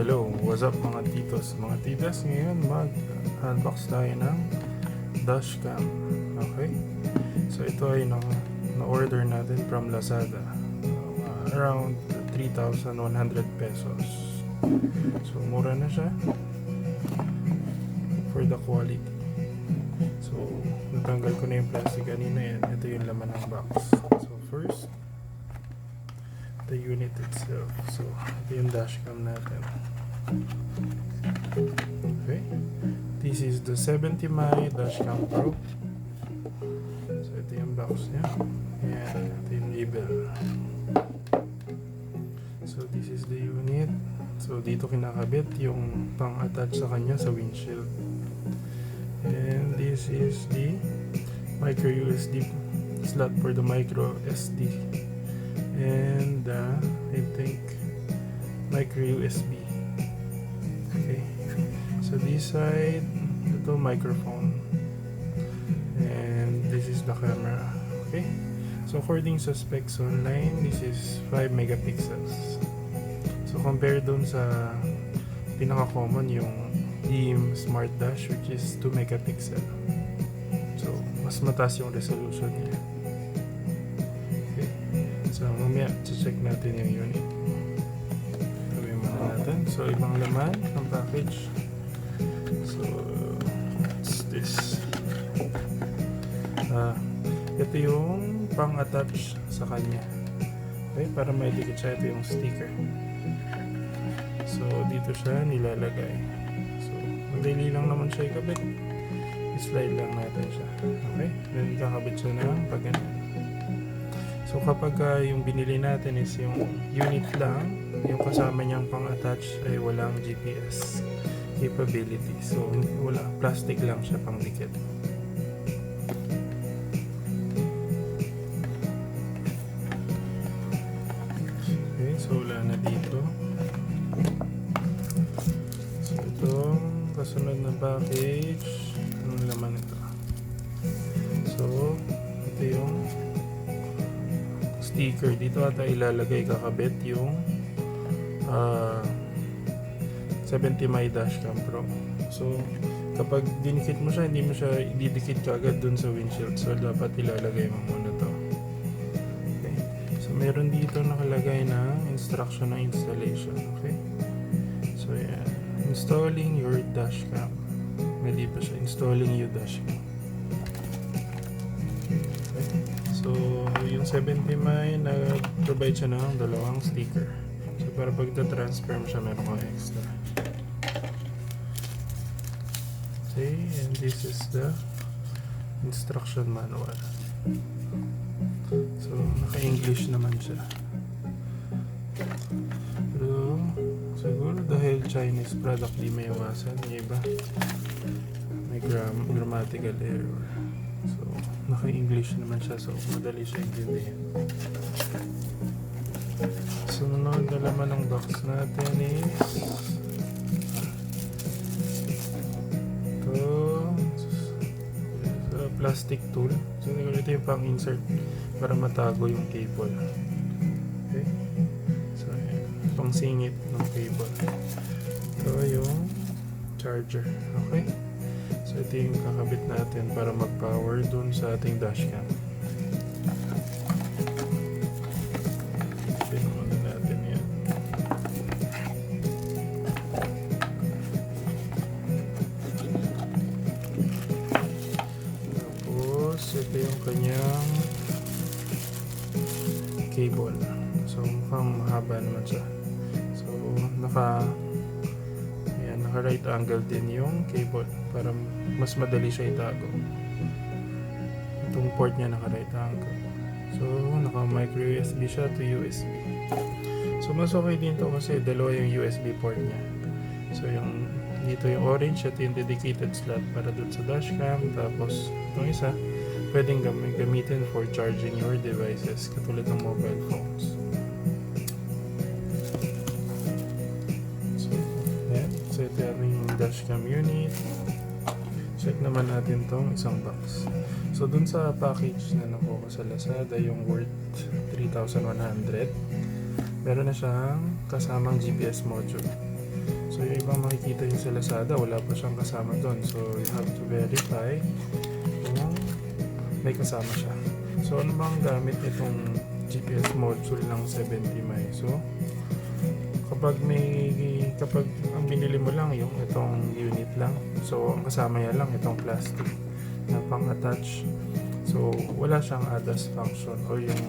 Hello, what's up mga titos, mga titas. Ngayon mag-unbox tayo ng dashcam. Okay? So ito ay na-order natin from Lazada. Around 3,100 pesos. So mura na siya for the quality. So natanggal ko na yung plastic kanina yan. Ito yung laman ng box. So first, the unit itself. So ito yung dashcam natin. Okay, this is the 70mm dashcam Pro. So ito yung box niya. Ayan, ito yung label. So this is the unit. So dito kinakabit yung pang-attach sa kanya sa windshield. And this is the micro USB slot for the micro SD. And I think micro USB. Okay, so this side, ito microphone, and this is the camera. Okay, so according sa specs online, this is 5 megapixels. So compare dun sa pinaka-common yung Beam Smart Dash, which is 2 megapixel. So mas mataas yung resolution niya. Okay, so mamaya check natin yung unit. So, ibang laman ng package. So, what's this? Ito yung pang-attach sa kanya. Okay, para may dikit siya. Ito yung sticker. So, dito siya nilalagay. So, madali lang naman siya ikabit. I-slide lang natin siya. Okay, then kakabit siya ng pag-ganyan. So, kapag yung binili natin is yung unit lang, yung kasama niyang pang-attach ay walang GPS capability. So, wala. Plastic lang siya pang dikit. Okay, so wala na dito. So, itong kasunod na package. Anong laman ito? So, ito yung sticker. Dito ata ilalagay kakabit yung 70mm dashcam Pro. So kapag dinikit mo siya, hindi mo siya ididikit kagad dun sa windshield. So dapat ilalagay mo muna to. Okay, so meron dito nakalagay na instruction na installation. Okay, so yeah, installing your dashcam. Hindi pa siya installing your dashcam. Okay, so yung 70mm nag-provide siya ng dalawang sticker. So para pagta-transfer mo siya, meron kang extra. Okay, and this is the instruction manual. So naka-English naman siya. Pero siguro dahil Chinese product, di may iwasan. Yung iba may grammatical error. So naka-English naman siya, so madali siya intindihin. Sunod na laman ng box natin is ito, plastic tool. So ito yung pang insert para matago yung cable. Okay, so ayan, pang singit ng cable. Ito yung charger. Okay, so ito yung kakabit natin para mag-power dun sa ating dashcam. Ito yung kanyang cable. So mukhang mahaba naman siya. So naka right angle din yung cable para mas madali siya itago. Itong port niya naka right angle. So naka micro USB siya to USB. So mas okay din to kasi dalawa yung USB port niya. So yung dito yung orange, ito yung dedicated slot para dun sa dashcam. Tapos itong isa pwedeng gamitin for charging your devices katulad ng mobile phones. So, ayan. So ito yung dashcam unit. Check naman natin tong isang box. So dun sa package na nakuha sa Lazada, yung worth 3,100, meron na siyang kasamang GPS module. So yung ibang makikita yung sa Lazada, wala pa siyang kasama doon. So you have to verify kung may kasama siya. So ano bang gamit itong GPS module ng 70 mi? So kapag ang binili mo lang yung itong unit lang, so ang kasama niya lang itong plastic na pang-attach. So wala siyang ADAS function o yung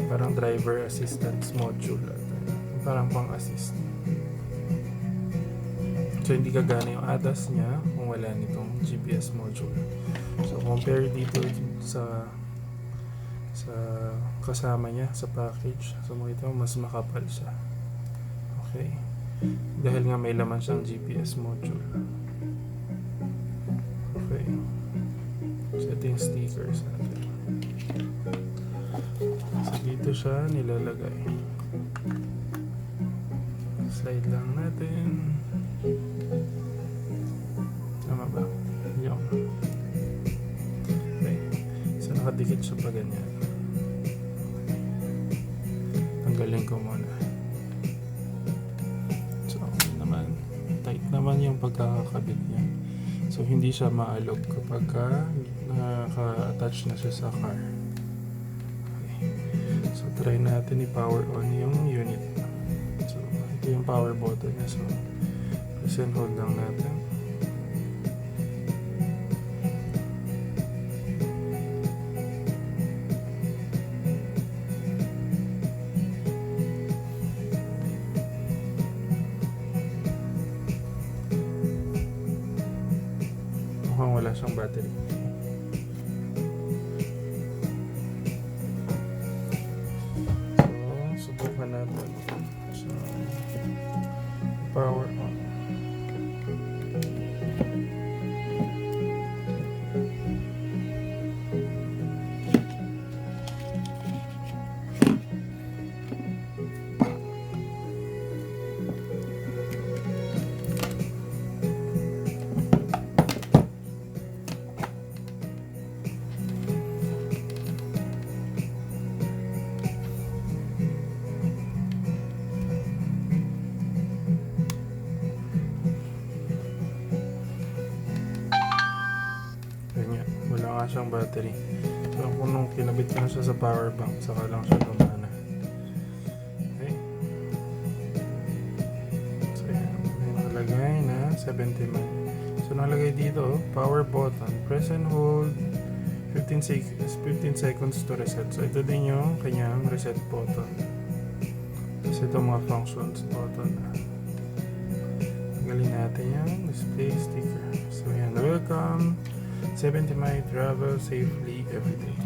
parang driver assistance module, parang pang-assist. So hindi gagana yung ADAS niya kung wala nitong GPS module. So compare dito sa kasama niya sa package. So makita mo mas makapal siya. Okay. Dahil nga may laman siyang GPS module. Okay. So ito yung stickers natin. So dito siya nilalagay. Slide lang natin. Tama ba? Yung. Okay. So nakadikit siya pa ganyan. Tanggalin ko muna. So okay naman. Tight naman yung pagkakakabit niya. So hindi siya maalog kapag naka-attach na siya sa car. Okay. So try natin i-power on yung unit. So ito yung power button niya. So press and hold lang natin. Mukhang wala siyang battery. So subukan natin. So power on. Wala nga siyang battery. So kung nung kinabit ko na siya sa power bank, saka lang siya gumana. Okay. So yan. May nakalagay na 70 mi. So nakalagay dito, power button. Press and hold 15 seconds to reset. So ito din yung kanyang reset button. Tapos ito mga functions button. Tanggalin natin yung display sticker. So yan, welcome 70 mi, travel safely every day.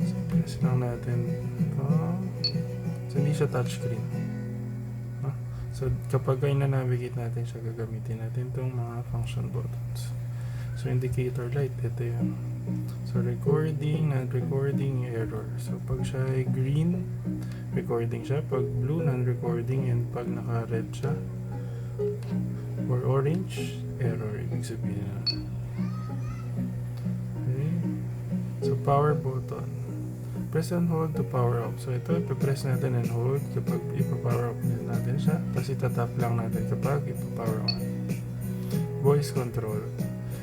So press lang natin ito. So hindi siya touchscreen. So kapag ay na-navigate natin siya, gagamitin natin itong mga function buttons. So indicator light, ito yun. So recording, non-recording, error. So pag siya ay green, recording siya. Pag blue, non-recording. And pag naka-red siya or orange, error. Ibig sabihin na. Okay. So power button. Press and hold to power off. So ito, ipipress natin and hold kapag ipa-power off natin siya. Tapos itatap lang natin kapag ipa-power on. Voice control.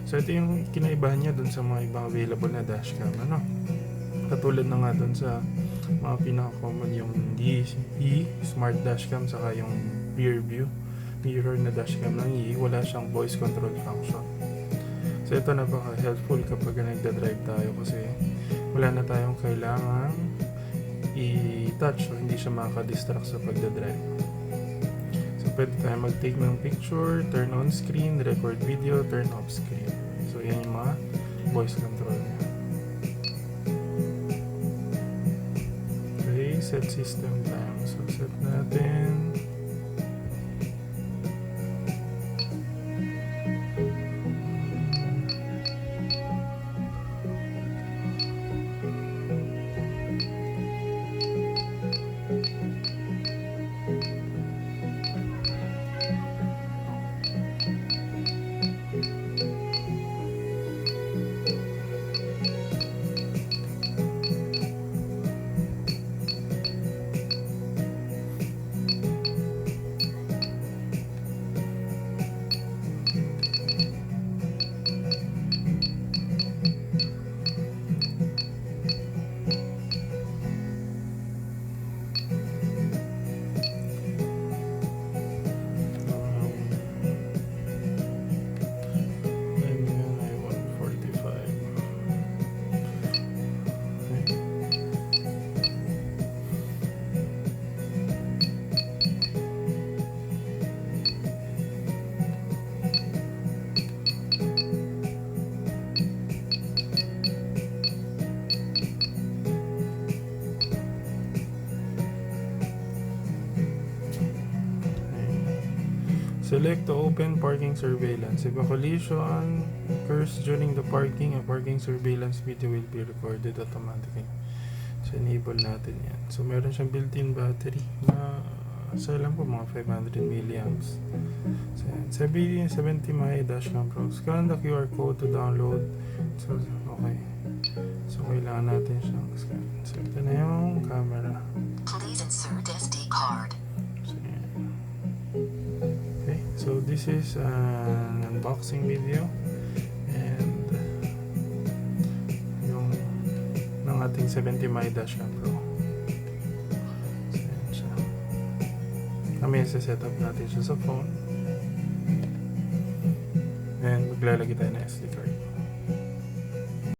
So ito yung kinaibahan niya dun sa mga ibang available na dashcam. Ano? Katulad na nga dun sa mga pinaka-common yung Smart dashcam saka yung rear view mirror na dashcam ng wala siyang voice control function. So ito napaka-helpful kapag nagda-drive tayo kasi wala na tayong kailangan i-touch so hindi siya makaka-distract sa pagda-drive. So pwede tayo mag-take ng picture, turn on screen, record video, turn off screen. So yan yung mga voice control niya. Okay, set system time. So set natin. Select to open parking surveillance. If a collision occurs during the parking, a parking surveillance video will be recorded automatically. So, enable natin yan. So, meron siyang built-in battery na so alam ko mga 500 milliamps. So, 70 my dashcam pro. Scan the QR code to download. So, okay. So, kailangan natin siyang scan. So, ito na yung camera. Please insert SD card. So, yan. Okay. So, this is an unboxing video. And yung ng ating 70 my dashcam pro. So, yan siya. Kami set up natin siya sa phone. And maglalagay tayo ng SD card.